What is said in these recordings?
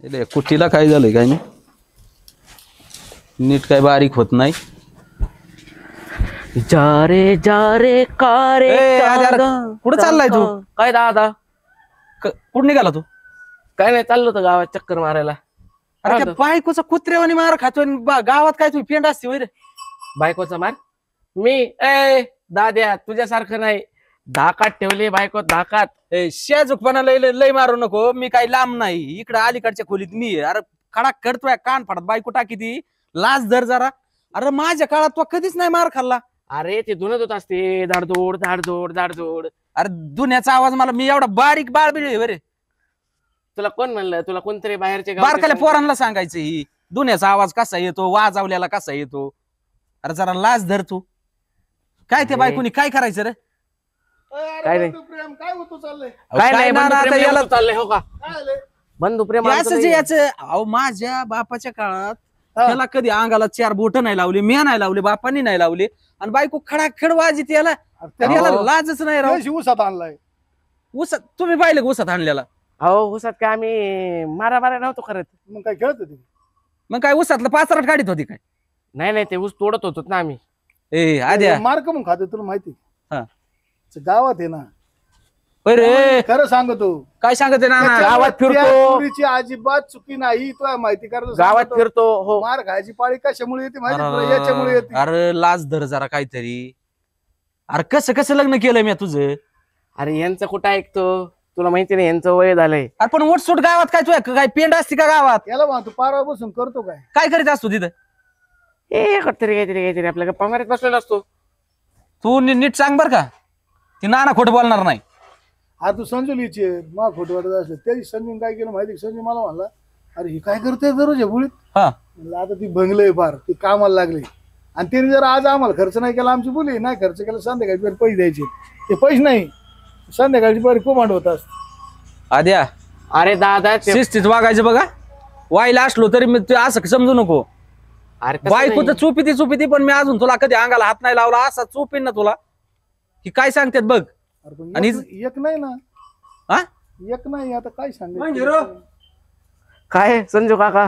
इले कुठीला काय झालंय काय नाही, नीट काय बारीक होत नाही. जा रे का रे ए, अरे कुठं चाललाय तू? काय दादा? कुठं निघाला तू? काय नाही, चाललो होतो गावात चक्कर मारायला. अरे त्या बायकोचा कुत्र्यावानी मार खातोय आणि गावात काय तुम्ही पेंड असते वैर? बायकोचा मार मी दाद्या तुझ्यासारखं नाही, धाकात ठेवली बायको धाकात. शेजूकपणा लय लय मारू नको. मी काही लांब नाही, इकडे अलीकडच्या खोलीत मी आहे. अरे खडा करतोय कान फाडत बायको टाकी ती लाज धर जरा. अरे माझ्या काळात तो कधीच नाही मार खाल्ला. अरे ते धुनत होत असते, धाडधोड धाडधोड धाडधोड. अरे दुन्याचा आवाज मला, मी एवढा बारीक बाळ बिळ बरे. तुला कोण म्हणलं? तुला कोणतरी बाहेरचे बारकाल्या पोरांना सांगायचं ही दुन्याचा आवाज कसा येतो, वाजवल्याला कसा येतो. अरे जरा लाज धर तू. काय ते बायकोनी काय करायचं रे? काय नाही प्रेम काय होतो चाललंय? काय नाही, ना, बंधुप्रेम आता याला- याला चाललंय हो का? काय आलंय? बंधुप्रेम आमचं याच नाही. याच माझ्या बापाच्या काळात त्याला कधी अंगाला 4 बोट नाही लावली, मी नाही लावली, बापानी नाही लावली, आणि बायको खडाखड वाजित याला. आणि याला लाजच नाही राव. त्याशी उसात आणलाय. उसत तुम्ही पाहिलं का उसत आणलेला? अहो उसात काय आम्ही मारा नव्हतो करत. मग काय खेळत होती? मग काय उसातलं पाचराट काढीत होती काय? नाही ते ऊस तोडत होतो ना आम्ही. ए आद्या मार्क मग खाते तुला माहिती? हा. ते गावात आहे ना. रे खरं सांगतो, काय सांगते ना गावात फिरतो. त्या पोरीची अजिबात चुकी नाही. तुला माहिती कारण गावात फिरतो हो. मार खायची पाळी कशामुळे येते माहिती तुला? याच्यामुळे येते. अरे लाज धर जरा काहीतरी. अरे कसं कसं लग्न केलं मी तुझं? अरे यांचं कुठं ऐकतो? तुला माहिती नाही यांचं वय झालंय. अरे पण वटसूट गावात काय तुझ्या काय पेंड असते का गावात? याला म्हणतो पारा बसून करतो काय? काय करीत असतो तिथं? काहीतरी आपल्या पमारीत बसलेला असतो. तू नीट सांग बर का, ती नाना खोटं बोलणार नाही. हा तू संजुलीची मा खोट वाटत असले त्याची संजून काय केलं माहिती? संजू मला म्हणला, अरे ही काय करते दररोज बुळीत. हा म्हणलं आता ती भंगलंय फार, ती कामाला लागली. आणि तिने जर आज आम्हाला खर्च नाही केला, आमची बोली नाही खर्च केला, संध्याकाळची पैसे द्यायचे. ते पैसे नाही, संध्याकाळची पारी कोमांड होत असते. आद्या अरे दादा शिस्तीत वागायचं बघा. वाईला असलो तरी मी ते असं समजू नको. अरे बायको तर चुपीती पण मी अजून तुला कधी अंगाला हात नाही लावला. असा चुपीन ना तुला की काय सांगतात बघ. अरे पण आणि एक नाही ना, हा एक नाही. आता काय सांगायचं? काय संजू काका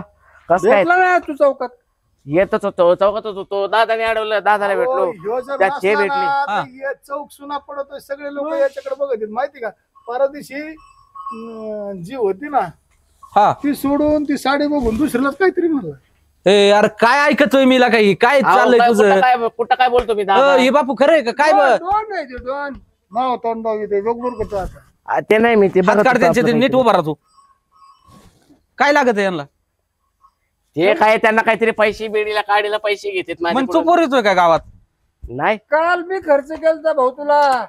कसं काय? भेटला ना तू चौकात. येतच होतो, चौकातच होतो. दादाने अडवलं, दादाला भेटलो. अहो, ह्यो जर त्यात हे नसला भेटली. ना, हा. तर हे चौक सुना पडतोय. सगळे लोक याच्याकडे बघत आहेत माहिती का? परदिवशी जी होती ना हा ती सोडून ती साडी बघून दुसऱ्यालाच काहीतरी म्हणलं. ए यार काय ऐकतोय मीला काही काय चाललंय तुझं? कुठं काय बोलतो मी दादा? हे बापू खरंय का काय बघ? दोन नाही ते दोन नाव तोंडाव येते बघ करतो आता. ते नाही मी ते हात बघत काढ होतो त्यांचे, ते आपलं नीट उभा राहतो. काय लागत आहे यांना? ते काय त्यांना काहीतरी पैसे बेडीला काढीला पैसे घेतात मग तू माझ्याकडून. पोर येतोय का गावात? नाही काल मी खर्च केलता भाऊ तुला,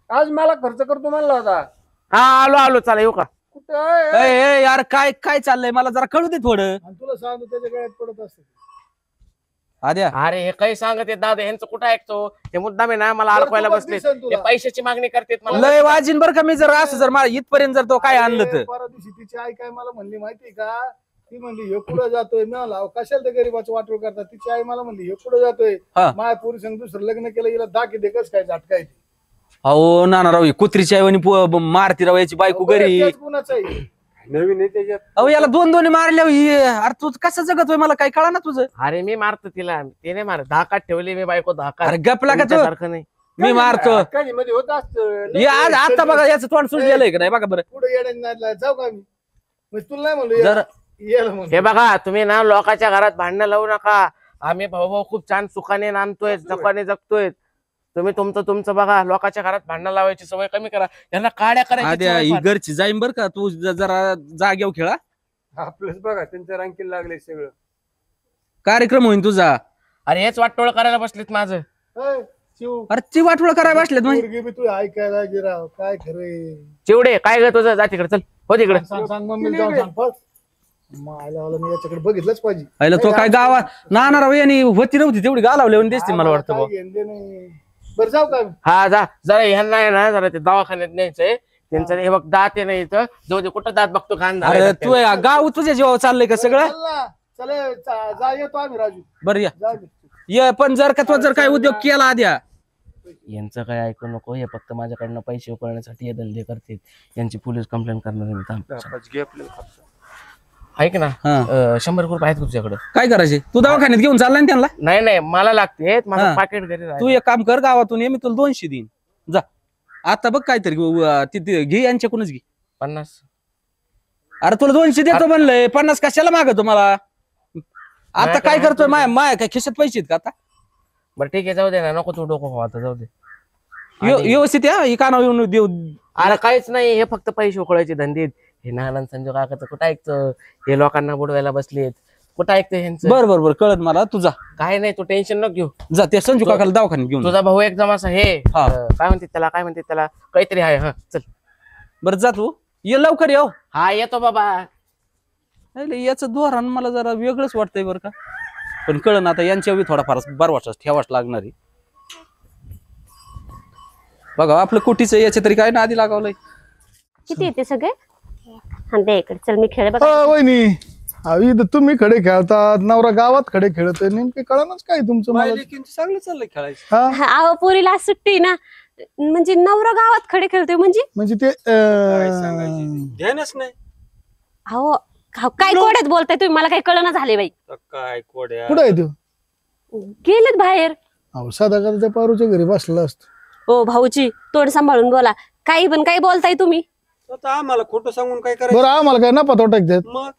आज मला खर्च करतो म्हणला होता. हा आलो चला येऊ का? कुठं ए यार काय काय चाललंय मला जरा कळू दे थोडं. आणि तुला सांगतो त्याच्या गळ्यात पडत असते. आद्या अरे हे काही सांगत आहेत दादा, यांचं कुठं ऐकतो? ते मुद्दाम आहे ना मला अडकवायला बरं, बसले. दिसेल तुला. ते पैशाची मागणी करतात मला. लय वाजीन बर का मी जर असं जर मला इथपर्यंत जर तो काय आणलं तर. परवा दिवशी तिची आई काय मला म्हणली माहिती का? ती म्हणली हे पुढे जातोय. मी म्हणला, अहो, कशाला ते गरीबाचं वाटोळ करतात? तिची आई मला म्हणली हे पुढे जातोय. हा. माय पोरी संग दुसरं लग्न केलं, हिला दाखी दे कस काय झटकाय. अहो नाना राव, ही कुत्रीची आई आणि मारती राव याची बायको घरी. कुणाच आहे नवीन आहे त्याच्यात. अहो याला दोन मारल्या. अरे तू कसं जगतोय मला काही कळा ना तुझं. अरे मी मारतो तिला, ते नाही मारत. धाकात ठेवली मी बायको धाकात. अरे गपला का तू? तुमच्यासारखं नाही. मी मारतो. कधी मध्ये होत असतं. हे आज आता बघा याचं तोंड सुजलेलं का नाही बघा बरं. पुढे येण्याला जाऊ का मी? म्हणजे तुला नाही म्हणलो जर यायला म्हणलो. हे बघा तुम्ही ना लोकांच्या घरात भांडणं लावू नका. आम्ही भाऊ खूप छान सुखाने नांदतोय, जपाने जगतोय. तुम्ही तुमचं बघा. लोकांच्या घरात भांडणं लावायची सवय कमी करा. यांना काड्या करायची आद्या सवय ही फार. घरची जाईन बर का तू जरा जाग्यावर खेळा. आपलंच बघा त्यांच्या रांकीला लागले सगळं. कार्यक्रम होईल तुझा. अरे हेच वाटोळ करायला बसलीत माझं. ए, शिव, अरे ती वाटोळ करायला बसलेत म्हणजे. पोरगी बी तू ऐकायला गिराव काय खरंय. चिवडे काय ग तुझं? जा तिकडे चल. हो तिकडे. सांग सांग मम्मीला जाऊन सांग फक्त. मायला वाला मी याच्याकडे बघितलंच पाहिजे. पहिला तो काय गावात नाना राव यांनी होती नव्हती तेवढी गालावली दिसते मला वाटतं काय बुवा. घेणं देणं नाही. बरं जाऊ का? हा जा जरा ह्यांना आहे ना जरा ते दवाखान्यात न्यायचंय. त्यांचं हे बघ दात आहे ना इथं. जाऊ दे कुठं दात बघतो घाण अरे झालाय तू गाव तुझ्या जीवावर चाललंय का सगळं? चल ना. चले जा येतो आम्ही राजू. बरं या जा दे. ये पण जर का तो जर काय उद्योग केला आद्या. यांचं काय ऐकू नको. हे फक्त माझ्याकडनं पैसे उकळण्यासाठी हे धंदे करतात. यांची पोलीस कंप्लेंट करणार आहे मी. थांब. ऐक ना हा. 100 रुपये आहेत तुझ्याकडे? काय करायचे तू दवाखान्यात घेऊन चाललाय ना त्यांना? नाही मला लागते माझं हा. पाकिट घरी तू राहिलं. एक काम कर, गावातून ये, मी तुला 200 देईन. जा आता बघ काहीतरी तिथे घे, यांच्याकडूनच घे. 50. अरे तुला 200 देतो म्हणलंय, 50 कशाला मागतो मला? आता माझ्याकडे काय आहे करतोय? 200. माया काय खिशात पैसे आहेत का आता? बरं ठीक आहे, जाऊ दे ना, नको तू डोकं खाऊ आता, जाऊ दे. व्यवस्थित या, ही कानावर येऊन देऊ. अरे काहीच नाही, हे फक्त पैसे उकळायचे धंदे. हे नानांद संजू काकाचं कुठं ऐकतं? हे लोकांना बुडवायला बसलेत, कुठं ऐकतं ह्यांचं? बरोबर कळत मला. तुझा काय नाही, तू टेन्शन नको घेऊ. जा त्या संजू काकाला दवाखान्यात घेऊन. तुझा भाऊ एकदम असा हे हा. काय म्हणते त्याला काहीतरी आहे. हा चल. बरं जा तू, ये लवकर येऊ. हा येतो बाबा. याचं धोरण मला जरा वेगळंच वाटतंय बरं का, पण कळण आता यांच्या थोडाफार बरवाचा ठेवाच लागणार आहे. बघा आपलं कुटीचं याच्या तरी काय ना आधी लागावलंय. किती येते सगळे? हा दे इकडे, चल मी खेळ बघ. वहिनी इथं तुम्ही खडे खेळतात, नवरा गावात खडे खेळतोय, नेमके कळणाच काय तुमचं मला? चांगलं चाललंय खेळायचं. हा अहो पोरीला आज सुट्टी ना, म्हणजे नवरा गावात खडे खेळतोय म्हणजे ते ध्यानच नाही. अहो काय कोड्यात बोलताय तुम्ही, मला काही कळना झाले बाई. काय कोड्या कुठं आहे तो? गेलेत बाहेर. अहो साधा का त्या पारूच्या घरी बसला असतो. ओ भाऊची तोंड सांभाळून बोला, काही पण काही बोलताय तुम्ही. आता आम्हाला खोटं सांगून काय करायचं? बरं आम्हाला काय नफा तोटा देत? मग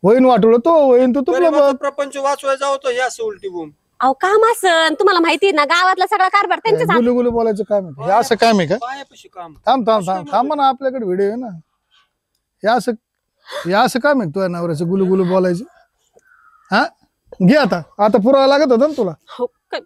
होईन वाटवलं तो होईन तू तुला प्रपंच वाचवायचा होतो, हे असं उलटी बोंब. अहो काम असं तुम्हाला माहिती ना, गावातला सगळा कारभार त्यांच्याच हातात. गुलू गुलू बोलायचं काम आहे. हे असं काम आहे का? पायापाशी काम. थांब ना, आपल्याकडे व्हिडिओ आहे ना. हे असं काम आहे तुझ्या नवऱ्याचं गुलू गुलू बोलायचं? हा घे आता पुरावा लागत होता ना तुला. हो, काय-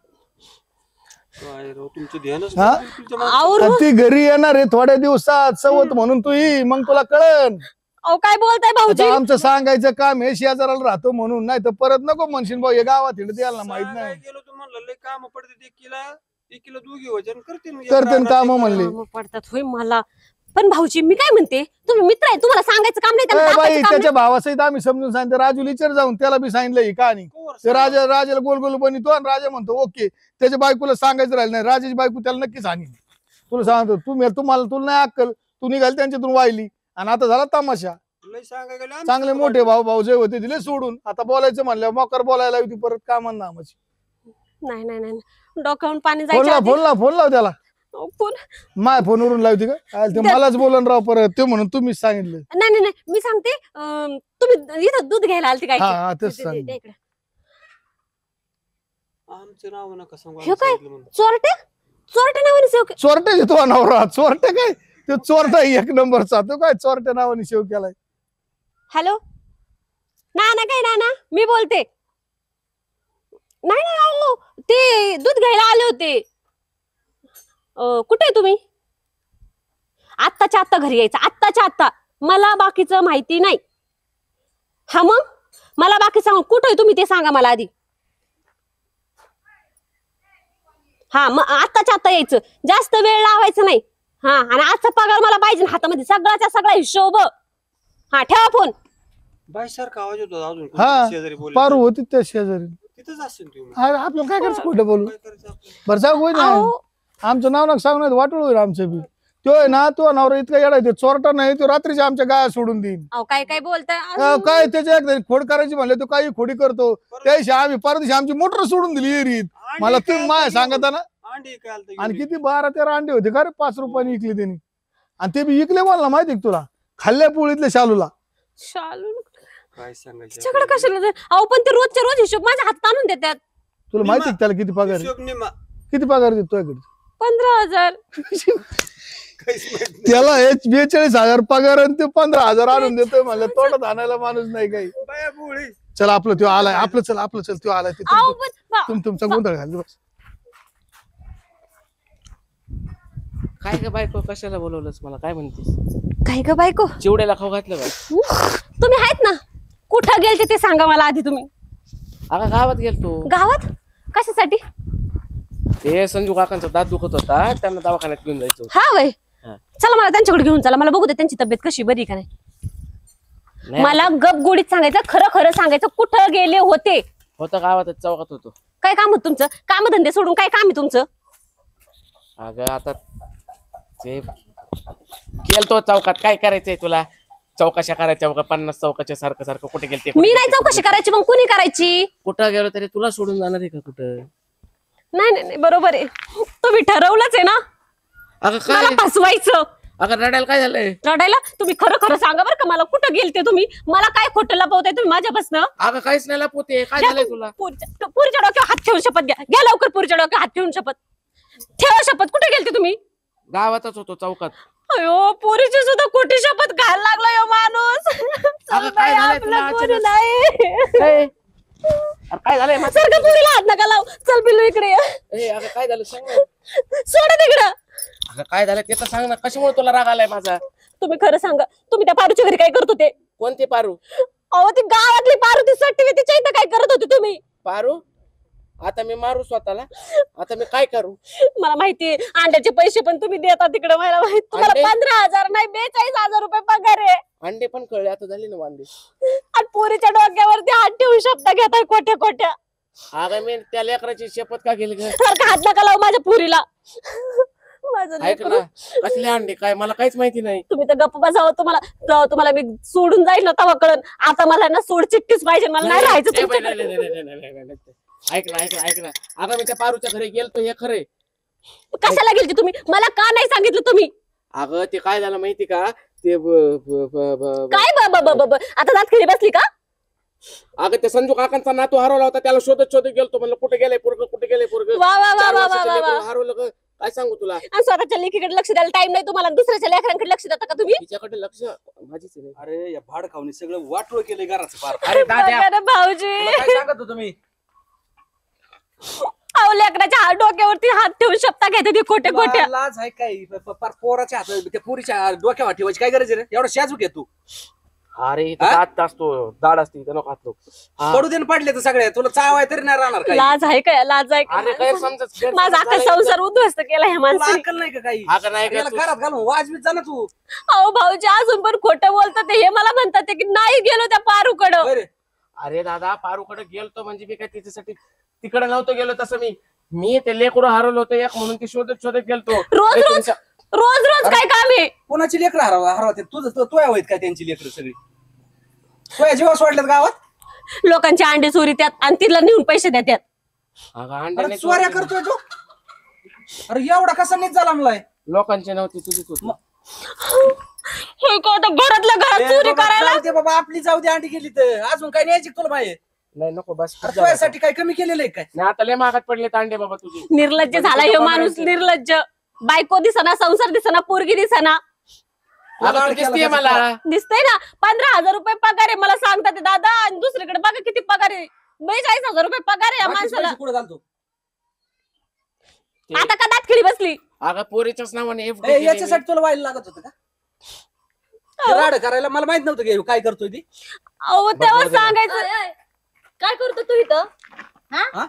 तुमचं ध्यानच हा? अहो आता ती घरी येणार आहे थोड्या दिवसात, सवत म्हणून तू ये, मग तुला कळन. अहो काय बोलताय भाऊजी? आता आमचं सांगायचं काम हे शेजाराला राहतो म्हणून, नाही तर परत नको म्हणशील भाऊ हे गावात हिंडत यायला माहित नाही. गेलो तू म्हणलं लय काम पडते, एक किलो दोघी वजन करते काम म्हणले. कामं पडतात होय मला. पण भाऊजी मी काय म्हणते, तुम्ही मित्र आहे, तुम्हाला सांगायचं काम नाही, त्याला बाई दाखवायचं काम त्याच्या भावासहित आम्ही समजून सांगतो. राजू विचार जाऊन त्याला बी सांगितलं ही कहाणी. ते राजाला गोल गोल बनितो आणि राजा म्हणतो ओके. त्याच्या बायकोला सांगायचं राहिलं नाही, राजाची बायको त्याला नक्की सांगितलं. तुला सांगतो तुला नाही अक्कल, तू निघाल त्यांच्यातून वाहिली आणि आता झाला तमाशा. चांगले मोठे भाऊ जे होते दिले सोडून, आता बोलायचं म्हणलं मोकर बोलायला होती परत का म्हणणार आमची. नाही नाही नाही, डोक्यावरून पाणी फोन जायचं. फोन लाव त्याला. फोन माय फोनवरून लावते का? ते मलाच बोलन राव परत, ते म्हणून तुम्हीच सांगितलं. नाही नाही नाही, मी सांगते तुम्ही इथं दूध घ्यायला आलते काय? हा तेच सांग. आमचं नाव नका सांगू. हे काय चोरटे चोरटे नावाने सेव के- चोरटे तो नवरा चोरटे काय? तो चोरटा एक नंबरचा, तो काय चोरट्या नावाने सेव केलाय. हॅलो ना काय ना मी बोलते. नाही नाही अहो ते दूध घ्यायला आले होते. कुठे आहे तुम्ही? आत्ताच्या आत्ता घरी यायचं, आत्ताच्या आत्ता. मला बाकीचं माहिती नाही. हा मग मला बाकी सांग, कुठे आहे तुम्ही ते सांगा मला आधी. हा मग आत्ताच्या आत्ता यायचं, जास्त वेळ लावायचं नाही. हा आणि आजचा पगार मला पाहिजे हातामध्ये, सगळ्याचा सगळा हिशोब. हा ठेवा फोन. बाई सारखा आवाज होतो अजून हा शेजारी बोल. पारू होती त्या शेजारी. तिथंच असेल तुम्ही. अरे आपलं काय करायचं खोटं बोलू? काय करायचं आपल्याला? बरं सांग होय ना, अहो आमचं नाव नका सांग, नाही वाटोळ होईल आमचं बी. तो आहे ना, तो नवरा इतका येडा आहे, तो चोरटा नाही, तो रात्रीच्या आमच्या गाया सोडून देईन. अहो काय काय बोलताय? काय त्याच्या एकदा खोड करायची म्हणले तो काही खोडी करतो. त्या दिवशी आम्ही परदेशी आमची मोटर सोडून दिली एरीत. मला तुम्ही माय सांगता ना. अंडी काय आलतं आणि घेऊन? किती 12-13 अंडे होते का रे? 5 रुपयाने विकले त्यांनी. आणि ते बी विकले मला माहिती का तुला? खाल्ल्या पोळीतल्या शालूला. शालू काय सांगायचं तिच्याकडे कशाला जाय? अहो पण ते रोजच्या रोज हिशोब माझ्या हातात आणून देतात. तुला माहिती का त्याला किती पगार आहे? हिशोब निम्मा. किती पगार देतो तुझ्याकडे? 15,000. काहीच माहित नाही. त्याला 42,000 पगार आणि ते 15,000 आणून देतोय मला. तोंडात आणायला माणूस नाही काही. बाया बोळी. चल आपलं तो आलाय, आपलं चल तो आलाय. अहो पण तुमचा गोंधळ घाल बस. काय ग बायको, कशाला बोलवलंस मला? काय म्हणतेस? काय ग बायको, चिवड्याला खाऊ घातलं का? तुम्ही आहेत ना? कुठं गेलते ते सांगा मला आधी तुम्ही. अगं गावात गेलतो. गावात कशासाठी? ते संजू काकांचा दात दुखत होता, त्यांना दवाखान्यात घेऊन जायचं होतं. हा वय हा. चला मला त्यांच्याकडे घेऊन चला, मला बघू दे त्यांची तब्येत कशी, बरी का नाही. नाही, मला गप गोडीत सांगायचं, खरं खरं सांगायचं, कुठं गेले होते? होतं गावातच, चौकात होतो. काय काम होत तुमचं? काम धंदे सोडून काय काम आहे तुमचं? अगं आता ते गेलतो चौकात, काय करायचंय तुला? चौकशा करायच्या बघा 50 चौकाच्या सारखं सारखं कुठे गेलते मी नाही चौकशी करायची मग कुणी करायची? कुठं गेलो तरी तुला सोडून जाणार आहे का कुठं? नाही नाही नाही, बरोबर आहे. तुम्ही ठरवलंच आहे ना अगं काय मला फसवायचं. अगं रडायला काय झालंय? रडायला? तुम्ही खरं खरं सांगा बरं का मला, कुठं गेलते तुम्ही? मला काय खोटं लपवताय तुम्ही माझ्यापासनं? अगं काहीच नाही लपवते. काय झालंय तुला? पुरीच्या डोक्यावर हात ठेवून शपथ घ्या. घ्या लवकर पुरीच्या डोक्यावर हात ठेवून शपथ. ठेवा शपथ. कुठे गेलते तुम्ही? गावातच होतो चौकात. अयो पुरीची सुद्धा खोटी शपथ घ्यायला लागला यो माणूस. चल अगं, काय बाई, झालंय आपलं तुला पोरी अचानक? नाही. ए, अरे काय झालंय माझं? सारखं पुरीला हात नका लावू. चल पिल्लू इकडे ये. ए, अगं काय झालं सांग ना. सोडा तिकडं. अगं काय झालं ते तर सांग ना. कशामुळे तुला राग आलाय माझा? तुम्ही खरं सांगा, तुम्ही त्या पारूच्या घरी काय करत होते? कोणते पारू? अहो ती गावातली पारू, ती सट्टी तिच्या इथं काय करत होते तुम्ही? पारू? आता मी मारू स्वतःला? आता मी काय करू? मला माहितीये अंड्याचे पैसे पण तुम्ही देता तिकडे. मला माहिती तुम्हाला अंडे? 15,000 नाही 42,000 रुपये पगार आहे. अंडे पण कळले आता झाली ना वांदे. आणि पोरीच्या डोक्यावरती हात ठेवून शब्द घेताय खोट्या खोट्या. अगं मी त्या लेकराची शपथ का केली ग? सारखा हात नका लावू माझ्या पुरीला. माझं ऐक लेकरू. ना कसले अंडे काय मला काहीच माहिती नाही. तुम्ही तर गप्प बसावं. तुम्हाला मी सोडून जाईल ना तेव्हा कळण. आता मला ना सोड चिठ्ठीच पाहिजे. मला नाही राहायचं ए, बाई, तुमच्याकडे. नाही. ऐक ना अगं मी त्या पारूच्या घरी गेलतो हे खरे. कशाला गेलते तुम्ही? मला का नाही सांगितलं तुम्ही? अगं ते काय झालं माहिती का ते काय आता दात खिरी बसली का? अगं ते संजू काकांचा नातू हरवला होता त्याला शोधत गेलतो. म्हणलं कुठे गेलंय पोरग कुठे गेलंय पोरग. वा वा वा वा वा वा वा. हरवलं ग. काय सांगू तुला. आणि स्वतःच्या लेकीकडे लक्ष द्यायला टाइम नाही तुम्हाला. दुसऱ्याच्या लेकरांकडे लक्ष देता का तुम्ही? तिच्याकडे लक्ष माझीच आहे. अरे या भाड खाऊनी सगळं वाटोळ केलंय घराचं पार. अरे दाद्या बघा ना भाऊजी. तुला काय सांगत होतो तुम्ही? अहो लेकराच्या डोक्यावरती हात ठेवून शब्द घेते ती खोटे खोटे. तुला लाज आहे काय? पार पोराच्या हात त्या पुरीच्या डोक्यावर ठेवायची काय गरज आहे रे? एवढा शाजूक आहे तू. अरे हा? दात असतो दाड असते इथं नको हात लावू. पडू दे पडले तर सगळे तुला चावाय तरी नाही राहणार काही. लाज आहे का? लाज आहे अरे का? काय समजत माझा अख्खा संसार उद्ध्वस्त केला ह्या तुला माणसाने. अक्कल नाही का काही? अगं नाही का याला तू- घरात घालून वाजवीत जा ना तू. अहो भाऊजी अजून पण खोटं बोलतात ते. हे मला म्हणतात ते की नाही गेलो त्या पारूकडं. होय रे. अरे दादा पारूकडे गेलतो म्हणजे मी काय तिच्यासाठी तिकडे नव्हतो गेलो तसं मी ते लेकरू हरवलं होतं एक म्हणून ती शोधत गेलतो. रोज ते रोज तुमच्या- रोज रोज काय काम आहे? कोणाची लेकरं हरवते? तुझं तोया होईत काय त्यांची लेकरं सगळी? तोया जेव्हा सोडल्यात गावात. लोकांचे अंडे चोरी त्यात आणि तिला नेऊन पैसे देतात. अगं अरे अंड्याने चोऱ्या करतोय तो. अरे एवढा कसा नीट झाला मला? लोकांचे नव्हती तुझीच होती. हे का आता घरातल्या घरात चोरी करायला? जाऊ दे बाबा आपली जाऊ दे अंडी गेली तर अजून काय न्यायची तुला बाहेर? नाही नको बस अरे तुझ्यासाठी काय कमी केलेलं आहे काय? नाही आता लय महागात पडले अंडे बाबा तुझे. निर्लज्ज झाला म्हणजे हे तुझं माणूस. बघायचं. निर्लज्ज. बायको दिसना, संसार दिसना, पोरगी दिसना. अगं तू दिसतीये मला. दिसतंय ना 15,000 रुपये पगार आहे. मला सांगतात ते दादा. आणि दुसरीकडे बघा किती पगार आहे. 42,000 रुपये पगार आहे या माणसाला. कुठे घालतो? आता का दात खिळी बसली? अगं पोरीच्याच नावाने FD ए, केली याच्यासाठी तुला व्हायला लागत होतं का? ते राड करायला मला माहित नव्हतं की काय करतोय ती. अहो तेव्हा बरोबर आहे ना. सांगायचं. काय करतो तू इथं? हा?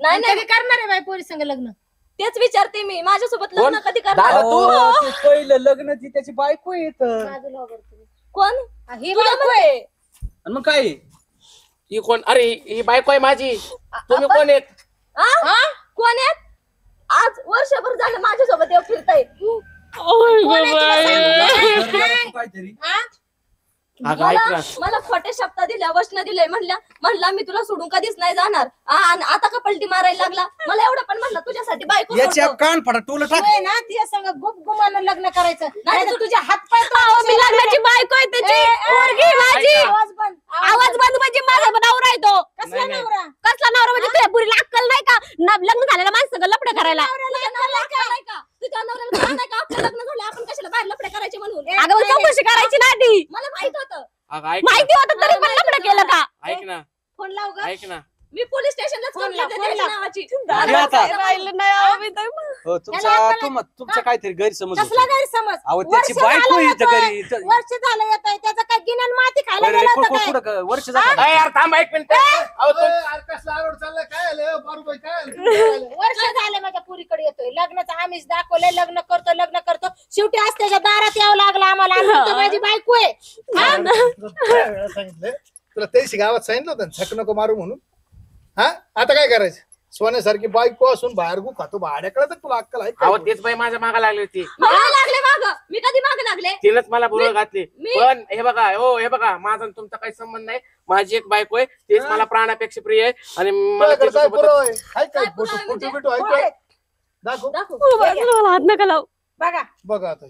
नाही नाही करणार आहे बाई पोरी संग लग्न. तेच विचारते मी. माझ्यासोबत कोण? लग्न कधी करणार? दादा, तू? अहो, ते पहिलं लग्न ती त्याची बायको येत. बाजूला उभं राहा. कोण? ही तुला बायको म्हणते. आणि मग काय? ही कोण? अरे ही बायको आहे माझी. तुम्ही कोण आहेत? हा? कोण आहेत? आज वर्षभर झालं माझ्यासोबत येऊ फिरताय. काहीतरी अगं ऐक ना. मला खोटे शब्द दिल्या, वचन दिले. म्हणला मी तुला सोडून कधीच नाही जाणार. आणि आता का पलटी मारायला लागला? मला एवढं पण म्हणलं तुझ्यासाठी बायको याच्या सोडतो. कान फाटा टोल टाक. तू आहे ना तिच्या संग गुपगुमानं लग्न करायचं. नाही तर तुझ्या हात पाय अहो, मी लग्नाची बायको आहे त्याची. पोरगी आहे माझी. आवाज बंद. आवाज बंद म्हणजे माझा नवरा आहे तो. कसला नाही, नाही. नवरा? कसला नवरा म्हणजे तुझ्या पुरीला अक्कल नाही का? लग्न झालेला माणसं लपडे करायला. तुझ्या नवऱ्याला कळलं नाही का? तुझ्या नवऱ्याला कळलं नाही का? आपलं लग्न झालं आपण कशाला बाहेर लपडे करायचे म्हणून? अगं मग चौकशी करायची ना आधी. मला माहित होतं. अगं ऐक ना. माहिती होतं तरी पण लपडे केलं का? ऐक ना फोन लाव ग. ऐक ना. मी पोलीस स्टेशनला फोन लाव, फोन लाव. नावाची. अरे आता. राहिलं नाही अहो, मी तर- हो, तुमचा काहीतरी गैरसमज कसला होतो. गैरसमज? अहो त्याची वर्ष बायको झालं येतं येतोय. घरी इथं. वर्ष झालं येत आहे त्याचं काय गिन्यान माती खायला अरे, गेलं होतं काय? कुठं वर्ष झालं? अरे यार थांब एक मिनिट. अहो, तुम- कसला आरोड चाललाय? काय आलं पारूबाई? काय आलं? वर्ष झालं माझ्या पुरीकडे येतोय. लग्नाचं आमिष दाखवलंय. लग्न करतो शेवटी आज त्याच्या दारात यावं लागलं आम्हाला. आणि म्हणतो माझी बायको आहे. तुला काय वेळा सांगितलं? तुला त्याशी गावात सांगितलं होतं ना, झक नको मारू म्हणून. हा आता काय करायचं? सोन्यासारखी बायको असून बाहेर गु खातो भाड्याकडे तर तुला अक्कल आहे अहो का? तेच बाई माझ्या मागा लागली होती मला लागले माग, मी कधी माग लागले? तिनंच मला बुरळ घातली. मी- पण हे बघा हो हे बघा माझा आणि तुमचा काही संबंध नाही. माझी एक बायको आहे तेच मला प्राणापेक्षा प्रिय आहे आणि मला तुझ्याकडे काय त्याच्यासोबत- पुरावा आहे? आहे काय काय फोटो पुरावा फोटो म्हणजे? बिटो आहे होय. का? दाखव दाखव. मला हात नका लावू. बघा बघा आता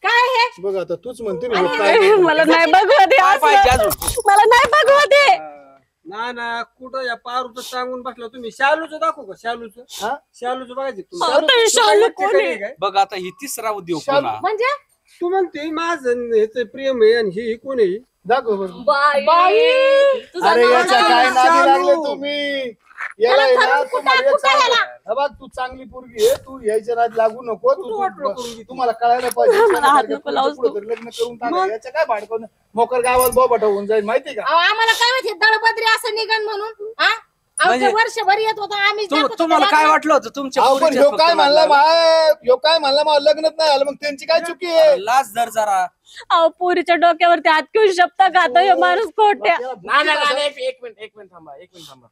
काय हे बघ आता तूच म्हणते ना, हे काय मला नाही बघू दे काय पाहिजे असलं. अजून? मला नाही बघू दे. ना ना कुठं या पारूचं सांगून बसला तुम्ही शालूचं दाखवू का शालूचं हा? शालूचं बघायचं का अहो, तुम्ही? ते शालू कोण आहे? काय? बघ आता ही तिसरा उद्योग शालू. पुन्हा. म्हणजे तू म्हणते माझं ह्याचं प्रेम आहे आणि ही कोण आहे दाखव बरं. बाई तुझा अरे नवरा याच्या काय आहे. नादी शालू. लागले तुम्ही याला आहे ना, धरून तुम्हाला एक कुठं सांगतो. याला? हे बघ तू चांगली पोरगी आहे तू यायच्या नाद लागू नको कुठं वाटलं करून घेतली? तुम्हाला कळायला पाहिजे मला हात सोन्यासारख्या नको लावूस पोरीचं पुढं तरी लग्न करून टाका. याच्या काय भाडकं मोकर गावात बोबाटा होऊन जाईल माहिती का? अहो, आम्हाला काय माहिती दळबद्री असं निघण म्हणून हा अहो, ते म्हणजे- वर्षभर येत होतं आम्ही तुम्हाला काय वाटलं होतं तुमच्या अहो, पण पोरीच्या ह्यो फक्त काय म्हणला नादाला? ह्यो काय म्हणला मला लग्नच नाही आलं मग त्यांची काय चुकी आहे? लाज धर जरा. अहो पोरीच्या डोक्यावरती हात घेऊन शब्द खातो हे माणूस खोट्या. नाही एक मिनिट थांबा.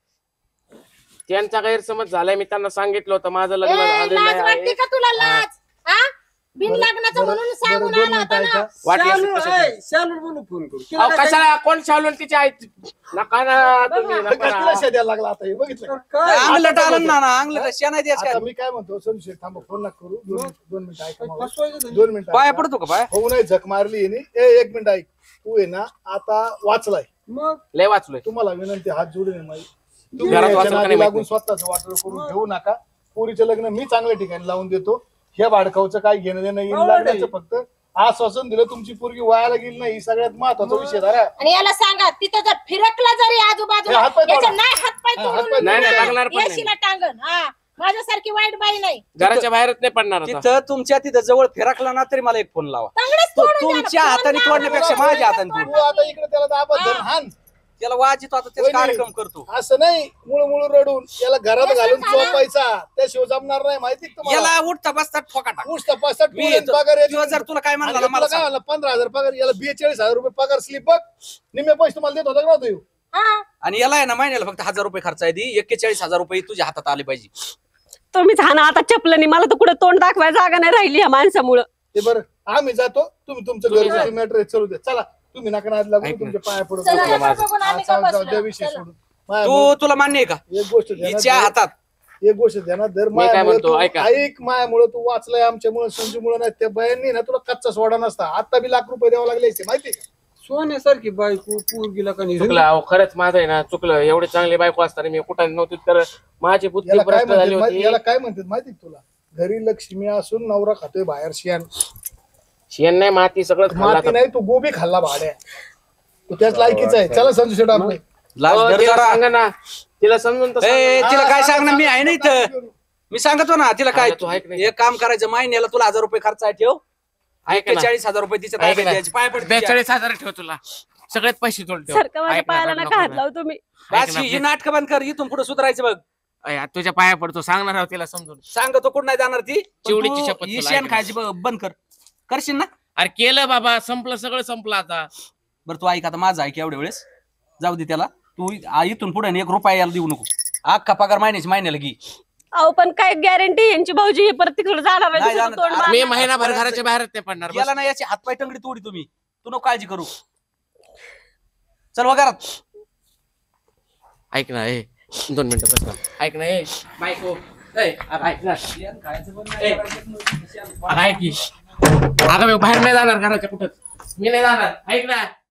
त्यांचा गैरसमज झालाय. मी त्यांना सांगितलं होतं माझं लग्न झालेलं लाज वाटते आहे. का तुला लाज हा बिन लग्नाचं म्हणून सांगून दोन आला मिनिटं होता ना ऐका. वाटलं शालू असं आहे, कसं? शालू बोलू फोन करू तिला अहो, काय कशाला कोण शालून तिची आई नका ना तुम्ही बघ, नका तिला ना. शेद्याला लागला आता हे बघितलं का? काय अंगलट आलं ना ना अंगलट शेणा द्यायचं आता काय? मी काय म्हणतो संशय थांबा फोन नका करू दोन मिनिटं ऐका मला. फसवायचं धंदा. 2 मिनिटं पाया ऐका. पडतो का पाय? हो नाही झक मारली हिने. एक मिनिट ऐक तू आहे ना आता वाचलाय मग लय वाचलोय. तुम्हाला विनंती हात जोडून आहे माझी. घरात तुम्ही याच्या वाचलं का नादी नाही लागून माहिती? स्वतःच वाटलं करून घेऊ नका. पोरीचं लग्न मी चांगल्या ठिकाणी लावून देतो. हे भाडकावचं काय घेणं देणं येईल आवड लागण्याचं आहे. फक्त आश्वासन दिलं तुमची पोरगी वायाला गेली नाही ही सगळ्यात महत्वाचा विषय धरा. आणि याला सांगा तिथं जर फिरकला जरी आजूबाजूला हे हातपाय तोडा. याच्या नाही हातपाय हा, तोडून हातपाय नाही, नाही, लागणार पण नाही. येशीला टांगण हा माझ्यासारखी वाईट बाई नाही घराच्या बाहेरच नाही पडणार आता. तिथं तुमच्या तिथं जवळ फिरकला ना तरी मला एक फोन लावा. चांगलंच तो तोडून द्या ना. तुमच्या हाताने फोन तोडण्यापेक्षा लावून माझ्या हाताने तोडून तोड. तू आता इकडे त्याला दाबत धर हान. त्याला वाजितो आता त्याचा वहिनी. कार्यक्रम करतो. असं नाही मुळ रडून याला घरात हे घालून सांगा ना. चोपायचा त्याशिवाय जमणार नाही माहिती का तुम्हाला? याला उठता बसता ठोका टाक. ऊस तपासात मी पूर्ण येतो. पगार येतो. किंवा जर तुला काय आणि म्हणला तुला मला काय सांग. म्हणलं 15,000 पगार याला 42,000 रुपये पगार स्लिप बघ निम्मे पैसे तुम्हाला देत होता का नव्हतं ह्यो? हा. आणि याला आहे ना महिन्याला फक्त 1000 रुपये खर्च आहे ती 41,000 रुपये तुझ्या हातात आले पाहिजे. तुम्हीच हा ना आता चपलनी मला तर कुठे तोंड दाखवायला जागा नाही राहिली या माणसामुळं. ते बरं आम्ही जातो तुम्ही तुमचं तुम्ही घरचं मॅटर चलू द्या चला तुम्ही नका नाद लागून ऐक ना. तुमच्या पाया पडून चला, बघा. आता बघून आम्ही का जाऊ बसलो? द्या विषय चला. सोडून तुला मान्य आहे का? एक गोष्ट ध्यानात हिच्या धर. हातात एक गोष्ट ध्यानात धर मी काय म्हणतो, ऐका. ऐक मायामुळे तू वाचलाय आमच्यामुळे संजूमुळे नाही त्या बयांनी ना तुला कच्चा सोडा नसता आता बी लाख रुपये द्यावं लागले असते माहिती का? सोन्यासारखी बायको पोरगीला का नाही चुकलं अहो, खरंच माझं आहे ना चुकलं. एवढे चांगले बायको असताना मी कुठं नव्हती तर माझी बुद्धी याला काय भ्रष्ट झाली म्हणतात होती. याला काय म्हणतात माहिती का तुला घरी लक्ष्मी असून नवरा खातोय बाहेर शियान शेण नाही माती सगळं खाल्लं माती आता. नाही तू गोबी खाल्ला भाड्या तू त्याच लायकीचा आहे चला संजू शेट आपले लाज अहो, धर तिला जरा. सांगा ना तिला समजून तर ए, सांगा. तिला काय सांगणार मी आहे ना इथं. मी सांगतो ना तिला काय तू ऐक नाही. एक काम करायचं महिन्याला तुला 1000 रुपये खर्च आहे ठेव. ऐक ना. 41,000 रुपये तिच्या ऐक ताब्यात ना. द्यायचे. पाय पडते. 42,000 ठेव तुला सगळ्यात पैसे तोड ठेव. सारखं माझ्या ऐक ना, पायाला रड नका नको हात ना. लावू तुम्ही. ऐक बस ना, ही नाटक बंद कर इथून पुढे सुधारायचं बघ. तुझ्या पाया पडतो सांगणार आहोत तिला समजून. सांगतो कुठं नाही जाणार ती. पण चिवडीची तू शपथ ही तुला, शेण ऐक. खायची बंद कर. करशील ना? अरे केलं बाबा संपलं सगळं संपलं आता. बरं तू ऐक आता माझं ऐक एवढ्या वेळेस जाऊ दे त्याला. तू इथून पुढे 1 रुपया याला देऊ नको. अख्खा पगार महिन्याला घे. अहो पण काय गॅरंटी यांची भाऊजी हे परत तिकडे जाणार आहे, नाही दुसरं जाणार. तोंड मी मारणार. मी महिनाभर घराच्या बाहेरच नाही पडणार. बस. याला ना याची हातपाय टंगडी तोडी तुम्ही. तू नको काळजी करू. चल वगैरे ऐक ना 2 मिनिटं बस ना. ऐक ना बायको ऐक ना अगं, ऐक की. अगं मी बाहेर नाही जाणार घराच्या कुठं मी नाही जाणार. ऐक ना